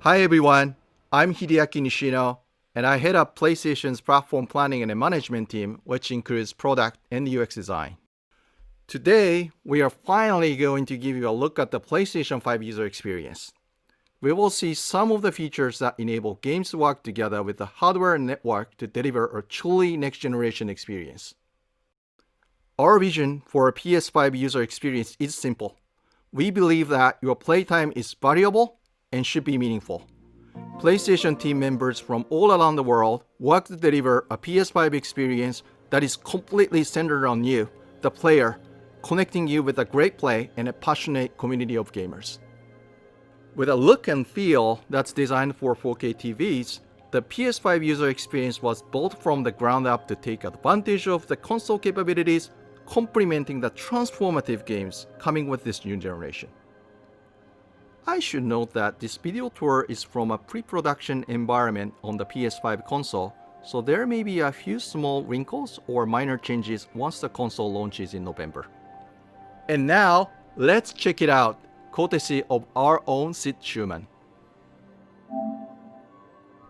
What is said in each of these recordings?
Hi everyone, I'm Hideaki Nishino, and I head up PlayStation's platform planning and management team, which includes product and UX design. Today, we are finally going to give you a look at the PlayStation 5 user experience. We will see some of the features that enable games to work together with the hardware and network to deliver a truly next-generation experience. Our vision for a PS5 user experience is simple. We believe that your playtime is valuable and should be meaningful. PlayStation team members from all around the world work to deliver a PS5 experience that is completely centered on you, the player, connecting you with a great play and a passionate community of gamers. With a look and feel that's designed for 4K TVs, the PS5 user experience was built from the ground up to take advantage of the console capabilities, complementing the transformative games coming with this new generation. I should note that this video tour is from a pre-production environment on the PS5 console, so there may be a few small wrinkles or minor changes once the console launches in November. And now, let's check it out, courtesy of our own Sid Schumann.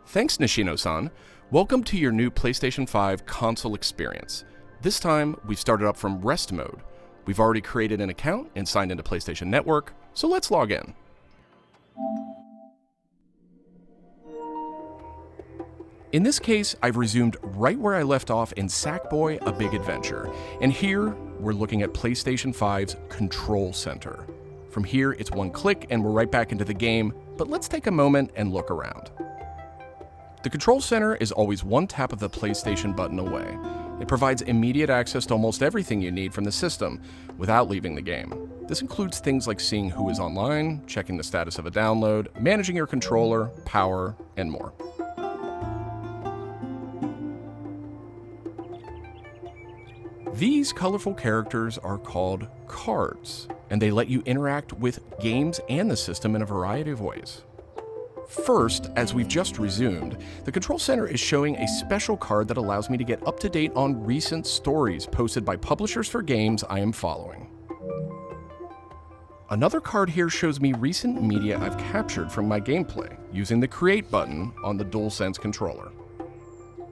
Thanks, Nishino-san. Welcome to your new PlayStation 5 console experience. This time, we've started up from rest mode. We've already created an account and signed into PlayStation Network, so let's log in. In this case, I've resumed right where I left off in Sackboy: A Big Adventure, and here we're looking at PlayStation 5's Control Center. From here, it's one click and we're right back into the game, but let's take a moment and look around. The Control Center is always one tap of the PlayStation button away. It provides immediate access to almost everything you need from the system without leaving the game. This includes things like seeing who is online, checking the status of a download, managing your controller, power, and more. These colorful characters are called cards, and they let you interact with games and the system in a variety of ways. First, as we've just resumed, the Control Center is showing a special card that allows me to get up to date on recent stories posted by publishers for games I am following. Another card here shows me recent media I've captured from my gameplay using the Create button on the DualSense controller.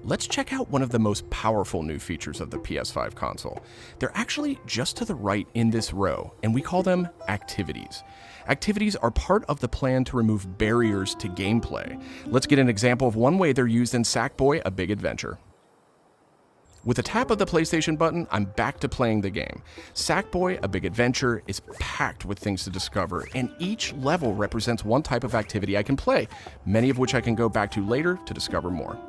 Let's check out one of the most powerful new features of the PS5 console. They're actually just to the right in this row, and we call them activities. Activities are part of the plan to remove barriers to gameplay. Let's get an example of one way they're used in Sackboy: A Big Adventure. With a tap of the PlayStation button, I'm back to playing the game. Sackboy: A Big Adventure is packed with things to discover, and each level represents one type of activity I can play, many of which I can go back to later to discover more.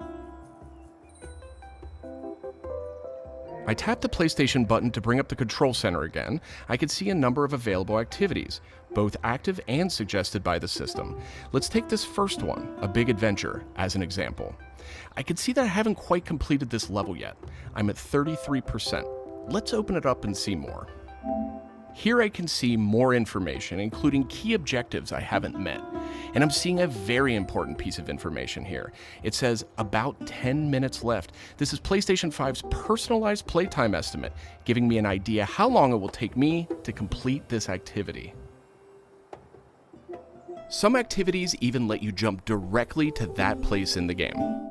I tap the PlayStation button to bring up the Control Center again. I can see a number of available activities, both active and suggested by the system. Let's take this first one, A Big Adventure, as an example. I can see that I haven't quite completed this level yet. I'm at 33%. Let's open it up and see more. Here I can see more information, including key objectives I haven't met. And I'm seeing a very important piece of information here. It says about 10 minutes left. This is PlayStation 5's personalized playtime estimate, giving me an idea how long it will take me to complete this activity. Some activities even let you jump directly to that place in the game.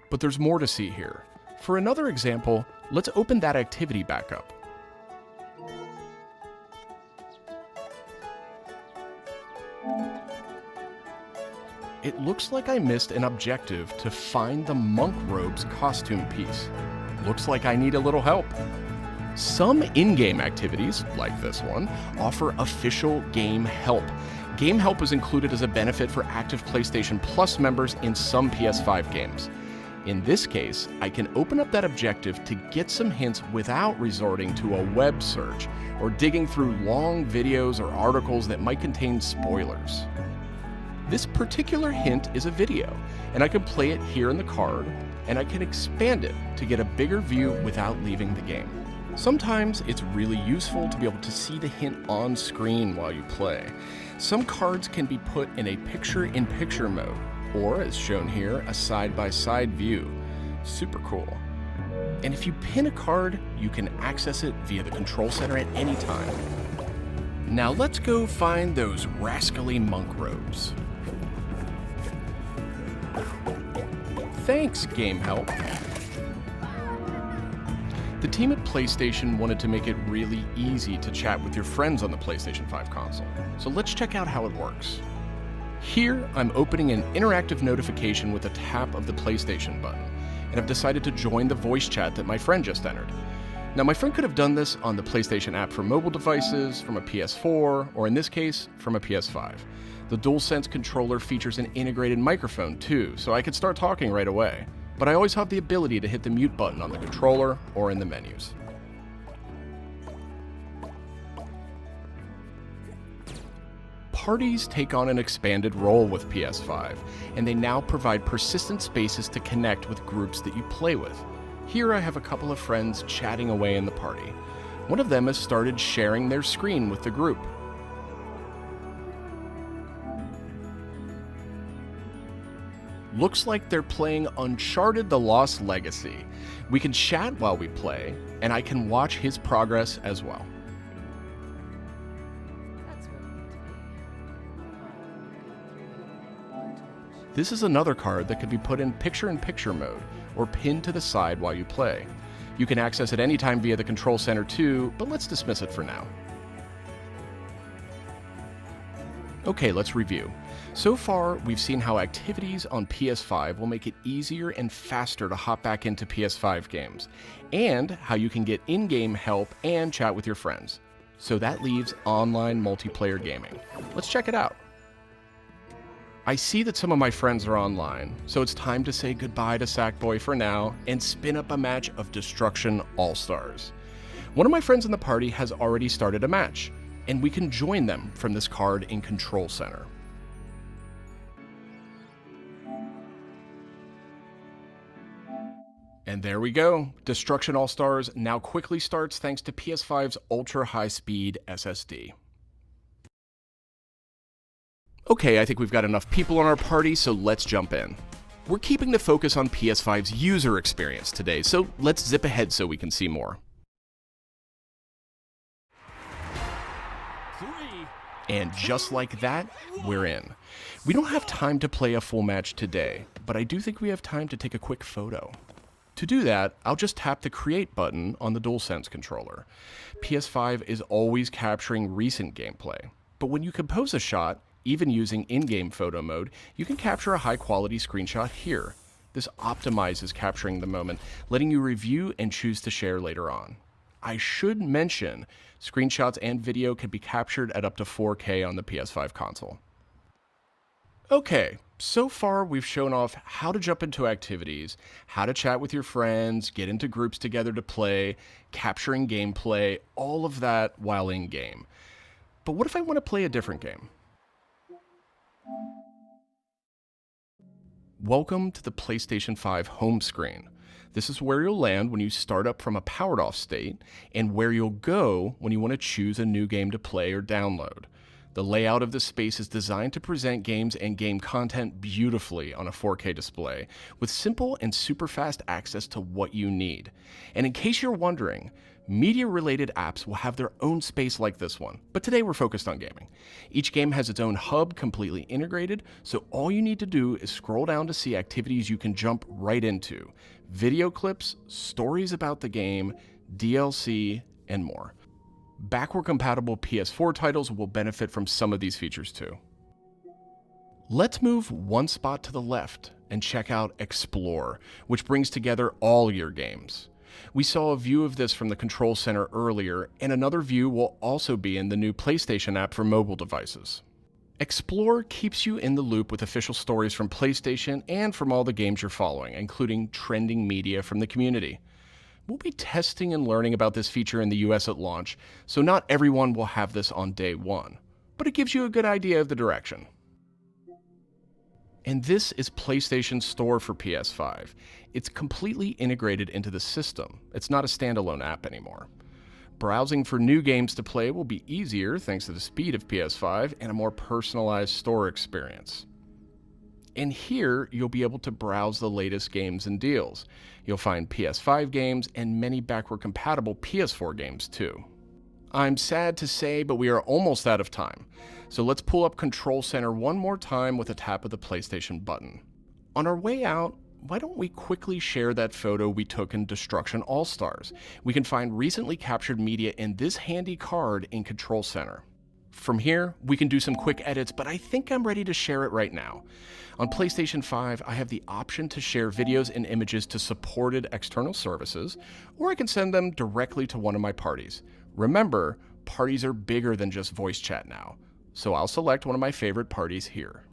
But there's more to see here. For another example, let's open that activity back up. It looks like I missed an objective to find the monk robe's costume piece. Looks like I need a little help. Some in-game activities, like this one, offer official game help. Game help is included as a benefit for active PlayStation Plus members in some PS5 games. In this case, I can open up that objective to get some hints without resorting to a web search or digging through long videos or articles that might contain spoilers. This particular hint is a video, and I can play it here in the card, and I can expand it to get a bigger view without leaving the game. Sometimes it's really useful to be able to see the hint on screen while you play. Some cards can be put in a picture-in-picture mode, or as shown here, a side-by-side view. Super cool. And if you pin a card, you can access it via the Control Center at any time. Now let's go find those rascally monk robes. Thanks, Game Help. The team at PlayStation wanted to make it really easy to chat with your friends on the PlayStation 5 console, so let's check out how it works. Here, I'm opening an interactive notification with a tap of the PlayStation button, and I've decided to join the voice chat that my friend just entered. Now, my friend could have done this on the PlayStation app for mobile devices, from a PS4, or in this case, from a PS5. The DualSense controller features an integrated microphone too, so I could start talking right away. But I always have the ability to hit the mute button on the controller or in the menus. Parties take on an expanded role with PS5, and they now provide persistent spaces to connect with groups that you play with. Here I have a couple of friends chatting away in the party. One of them has started sharing their screen with the group. Looks like they're playing Uncharted: The Lost Legacy. We can chat while we play, and I can watch his progress as well. This is another card that could be put in picture-in-picture mode, or pinned to the side while you play. You can access it anytime via the control center too, but let's dismiss it for now. Okay, let's review. So far, we've seen how activities on PS5 will make it easier and faster to hop back into PS5 games, and how you can get in-game help and chat with your friends. So that leaves online multiplayer gaming. Let's check it out. I see that some of my friends are online, so it's time to say goodbye to Sackboy for now and spin up a match of Destruction All-Stars. One of my friends in the party has already started a match, and we can join them from this card in Control Center. And there we go. Destruction All-Stars now quickly starts thanks to PS5's ultra-high-speed SSD. Okay, I think we've got enough people on our party, so let's jump in. We're keeping the focus on PS5's user experience today, so let's zip ahead so we can see more. And just like that, we're in. We don't have time to play a full match today, but I do think we have time to take a quick photo. To do that, I'll just tap the Create button on the DualSense controller. PS5 is always capturing recent gameplay, but when you compose a shot, even using in-game photo mode, you can capture a high-quality screenshot here. This optimizes capturing the moment, letting you review and choose to share later on. I should mention, screenshots and video can be captured at up to 4K on the PS5 console. Okay, so far we've shown off how to jump into activities, how to chat with your friends, get into groups together to play, capturing gameplay, all of that while in-game. But what if I want to play a different game? Welcome to the PlayStation 5 home screen. This is where you'll land when you start up from a powered off state, and where you'll go when you want to choose a new game to play or download. The layout of this space is designed to present games and game content beautifully on a 4K display, with simple and super fast access to what you need. And in case you're wondering, media-related apps will have their own space like this one, but today we're focused on gaming. Each game has its own hub completely integrated, so all you need to do is scroll down to see activities you can jump right into. Video clips, stories about the game, DLC, and more. Backward-compatible PS4 titles will benefit from some of these features too. Let's move one spot to the left and check out Explore, which brings together all your games. We saw a view of this from the Control Center earlier, and another view will also be in the new PlayStation app for mobile devices. Explore keeps you in the loop with official stories from PlayStation and from all the games you're following, including trending media from the community. We'll be testing and learning about this feature in the US at launch, so not everyone will have this on day one, but it gives you a good idea of the direction. And this is PlayStation Store for PS5. It's completely integrated into the system. It's not a standalone app anymore. Browsing for new games to play will be easier thanks to the speed of PS5 and a more personalized store experience. And here, you'll be able to browse the latest games and deals. You'll find PS5 games and many backward-compatible PS4 games too. I'm sad to say, but we are almost out of time. So let's pull up Control Center one more time with a tap of the PlayStation button. On our way out, why don't we quickly share that photo we took in Destruction All-Stars? We can find recently captured media in this handy card in Control Center. From here, we can do some quick edits, but I think I'm ready to share it right now. On PlayStation 5, I have the option to share videos and images to supported external services, or I can send them directly to one of my parties. Remember, parties are bigger than just voice chat now, so I'll select one of my favorite parties here.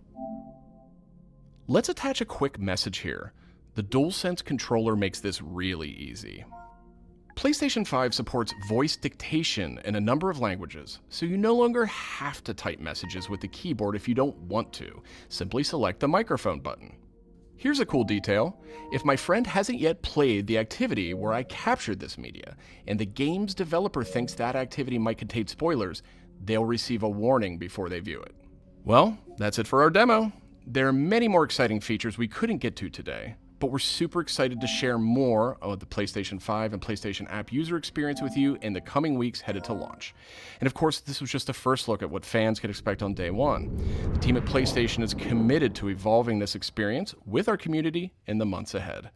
Let's attach a quick message here. The DualSense controller makes this really easy. PlayStation 5 supports voice dictation in a number of languages, so you no longer have to type messages with the keyboard if you don't want to. Simply select the microphone button. Here's a cool detail. If my friend hasn't yet played the activity where I captured this media, and the game's developer thinks that activity might contain spoilers, they'll receive a warning before they view it. Well, that's it for our demo. There are many more exciting features we couldn't get to today, but we're super excited to share more of the PlayStation 5 and PlayStation app user experience with you in the coming weeks headed to launch. And of course, this was just a first look at what fans could expect on day one. The team at PlayStation is committed to evolving this experience with our community in the months ahead.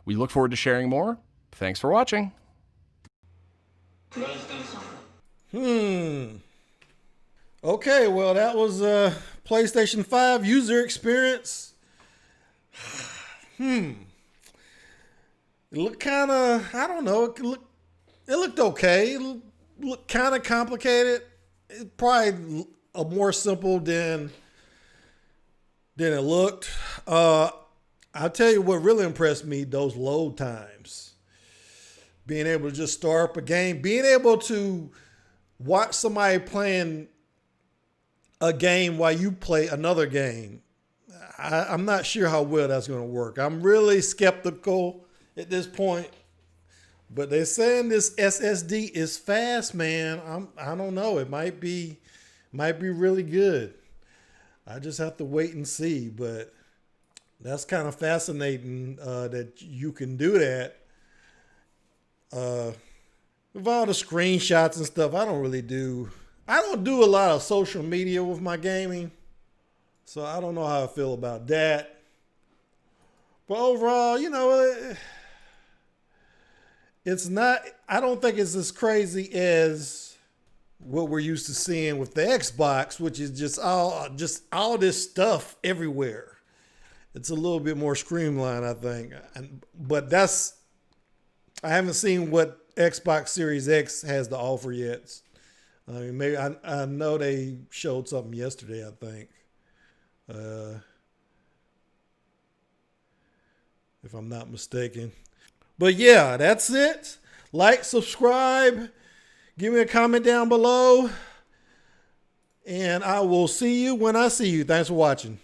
We look forward to sharing more. Thanks for watching. Okay, well, that was PlayStation 5 user experience. It looked kind of, I don't know, it looked okay. It looked kind of complicated. It's probably a more simple than it looked. I'll tell you what really impressed me, those load times. Being able to just start up a game, being able to watch somebody playing a game while you play another game. I'm not sure how well that's going to work. I'm really skeptical at this point. But they're saying this SSD is fast, man. I don't know. It might be really good. I just have to wait and see. But that's kind of fascinating that you can do that. With all the screenshots and stuff, I don't do a lot of social media with my gaming. So I don't know how I feel about that. But overall, it's not, I don't think it's as crazy as what we're used to seeing with the Xbox, which is just all this stuff everywhere. It's a little bit more streamlined, I think. But I haven't seen what Xbox Series X has to offer yet. I mean, maybe I know they showed something yesterday, I think. If I'm not mistaken. But yeah, that's it. Like, subscribe, give me a comment down below, and I will see you when I see you. Thanks for watching.